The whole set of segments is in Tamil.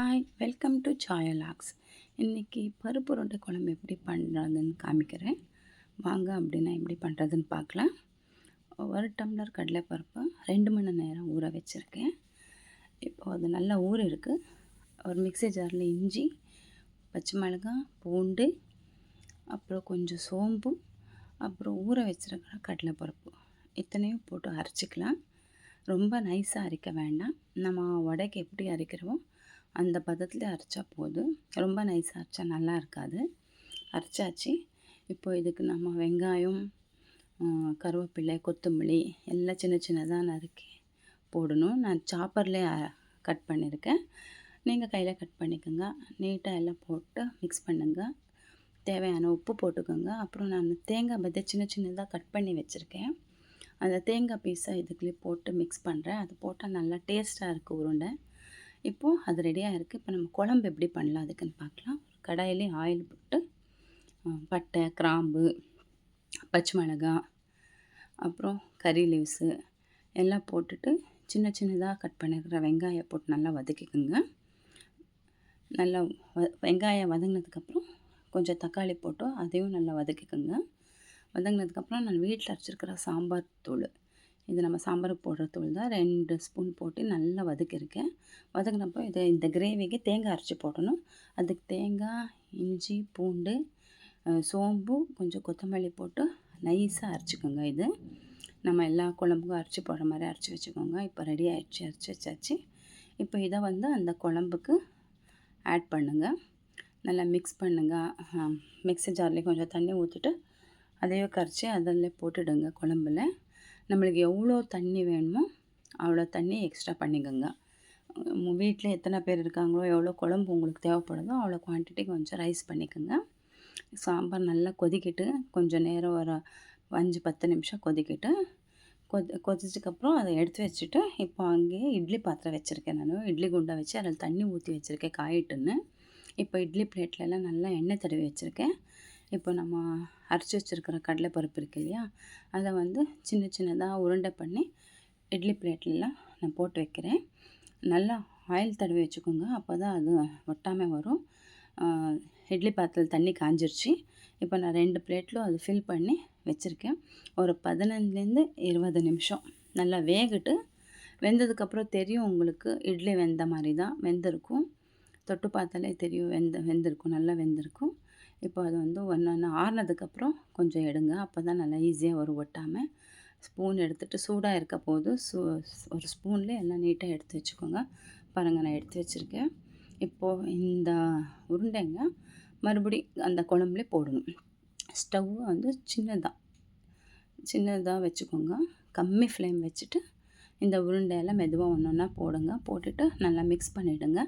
Hi, welcome to சாயலாக்ஸ். இன்றைக்கி பருப்பு உருண்டை குழம்பு எப்படி பண்ணுறதுன்னு காமிக்கிறேன். வாங்க அப்படின்னா எப்படி பண்ணுறதுன்னு பார்க்கலாம். 1 டம்ளர் கடலைப்பருப்பு 2 மணி நேரம் ஊற வச்சுருக்கேன். இப்போது அது நல்லா ஊற இருக்குது. ஒரு மிக்ஸி ஜாரில் இஞ்சி, பச்சை மிளகாய், பூண்டு, அப்புறம் கொஞ்சம் சோம்பு, அப்புறம் ஊற வச்சுருக்கிற கடலைப்பருப்பு இத்தனையும் போட்டு அரைச்சிக்கலாம். ரொம்ப நைஸாக அரைக்க வேண்டாம். நம்ம வடைக்கு எப்படி அரைக்கிறோமோ அந்த பதத்தில் அரைச்சா போதும். ரொம்ப நைஸாக அரைச்சா நல்லா இருக்காது. அரைச்சாச்சு. இப்போ இதுக்கு நம்ம வெங்காயம், கருவேப்பிலை, கொத்தமல்லி எல்லாம் சின்ன சின்னதாக நறுக்கி போடணும். நான் சாப்பர்லேயே கட் பண்ணியிருக்கேன். நீங்கள் கையில் கட் பண்ணிக்கோங்க. நீட்டாக எல்லாம் போட்டு மிக்ஸ் பண்ணுங்க. தேவையான உப்பு போட்டுக்கோங்க. அப்புறம் நான் தேங்காய் பத்தை சின்ன சின்னதாக கட் பண்ணி வச்சுருக்கேன். அந்த தேங்காய் பீஸை இதுக்குள்ளே போட்டு மிக்ஸ் பண்ணுறேன். அது போட்டால் நல்லா டேஸ்ட்டாக இருக்குது உருண்டை. இப்போது அது ரெடியாக இருக்குது. இப்போ நம்ம குழம்பு எப்படி பண்ணலாம் அதுக்குன்னு பார்க்கலாம். கடாயிலே ஆயில் போட்டு பட்டை, கிராம்பு, பச்சை மிளகாய், அப்புறம் கறி லீவ்ஸு எல்லாம் போட்டுட்டு சின்ன சின்னதாக கட் பண்ணியிருக்கிற வெங்காயம் போட்டு நல்லா வதக்கிக்கோங்க. நல்லா வெங்காயம் வதங்கினதுக்கப்புறம் கொஞ்சம் தக்காளி போட்டு அதையும் நல்லா வதக்கிக்கோங்க. வதங்கினதுக்கப்புறம் நான் வீட்டில் அரைச்சிருக்கிற சாம்பார் தூள், இது நம்ம சாம்பாருக்கு போடுற தூள் தான், 2 ஸ்பூன் போட்டு நல்லா வதக்கியிருக்கேன். வதங்கினப்போ இந்த கிரேவிக்கு தேங்காய் அரைச்சி போடணும். அதுக்கு தேங்காய், இஞ்சி, பூண்டு, சோம்பு, கொஞ்சம் கொத்தமல்லி போட்டு நைஸாக அரைச்சிக்கோங்க. இது நம்ம எல்லா குழம்புக்கும் அரைச்சி போடுற மாதிரி அரைச்சி வச்சுக்கோங்க. இப்போ ரெடி ஆகிடுச்சு, அரைச்சி வச்சாச்சு. இப்போ இதை அந்த குழம்புக்கு ஆட் பண்ணுங்கள். நல்லா மிக்ஸ் பண்ணுங்கள். மிக்ஸி ஜார்லேயே கொஞ்சம் தண்ணி ஊற்றிட்டு அதையே கரைச்சி அதில் போட்டுடுங்க. குழம்புல நம்மளுக்கு எவ்வளோ தண்ணி வேணுமோ அவ்வளோ தண்ணி எக்ஸ்ட்ரா பண்ணிக்கோங்க. வீட்டில் எத்தனை பேர் இருக்காங்களோ, எவ்வளோ குழம்பு உங்களுக்கு தேவைப்படுதோ அவ்வளோ குவான்டிட்டி கொஞ்சம் ரைஸ் பண்ணிக்கோங்க. சாம்பார் நல்லா கொதிக்கிட்டு கொஞ்சம் நேரம் ஒரு 5-10 நிமிஷம் கொதிக்கிட்டு கொதிச்சதுக்கப்புறம் அதை எடுத்து வச்சுட்டு இப்போ அங்கேயே இட்லி பாத்திரம் வச்சுருக்கேன். நான் இட்லி குண்டை வச்சு அதில் தண்ணி ஊற்றி வச்சுருக்கேன் காயிட்டுன்னு. இப்போ இட்லி பிளேட்லலாம் நல்லா எண்ணெய் தடவி வச்சுருக்கேன். இப்போ நம்ம அரைச்சி வச்சுருக்கிற கடலைப்பருப்பு இருக்கு இல்லையா, அதை சின்ன சின்னதாக உருண்டை பண்ணி இட்லி பிளேட்லலாம் நான் போட்டு வைக்கிறேன். நல்லா ஆயில் தடவி வச்சுக்கோங்க. அப்போ தான் அது ஒட்டாமல் வரும். இட்லி பாத்திரத்தில் தண்ணி காஞ்சிருச்சு. இப்போ நான் 2 பிளேட்டிலும் அது ஃபில் பண்ணி வச்சுருக்கேன். ஒரு 15லேருந்து 20 நிமிஷம் நல்லா வேகட்டு. வெந்ததுக்கப்புறம் தெரியும் உங்களுக்கு, இட்லி வெந்த மாதிரி தான் வெந்திருக்கும். தொட்டு பார்த்தாலே தெரியும் வெந்திருக்கும், நல்லா வெந்திருக்கும். இப்போ அது ஒன்று ஆறுனதுக்கப்புறம் கொஞ்சம் எடுங்க. அப்போ தான் நல்லா ஈஸியாக வரும் ஒட்டாமல். ஸ்பூன் எடுத்துகிட்டு சூடாக இருக்க போது ஒரு ஸ்பூன்லேயே எல்லாம் நீட்டாக எடுத்து வச்சுக்கோங்க. பாருங்கள், நான் எடுத்து வச்சுருக்கேன். இப்போது இந்த உருண்டைங்க மறுபடி அந்த குழம்புலே போடணும். ஸ்டவ்வு சின்னதாக வச்சுக்கோங்க. கம்மி ஃப்ளேம் வச்சுட்டு இந்த உருண்டையெல்லாம் மெதுவாக ஒன்று ஒன்றா போடுங்க. போட்டுட்டு நல்லா மிக்ஸ் பண்ணிவிடுங்க.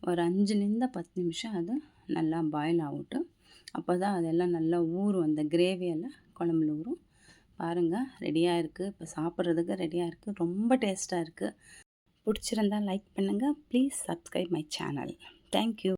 ஒரு 5லேருந்து 10 நிமிஷம் அது நல்லா பாயில் ஆகட்டும். அப்போ தான் அதெல்லாம் நல்லா ஊறும். அந்த கிரேவியெல்லாம் குழம்புல ஊறும். பாருங்கள், ரெடியாக இருக்குது. இப்போ சாப்பிட்றதுக்கு ரெடியாக இருக்குது. ரொம்ப டேஸ்ட்டாக இருக்குது. பிடிச்சிருந்தால் லைக் பண்ணுங்கள். Please subscribe my channel. Thank you.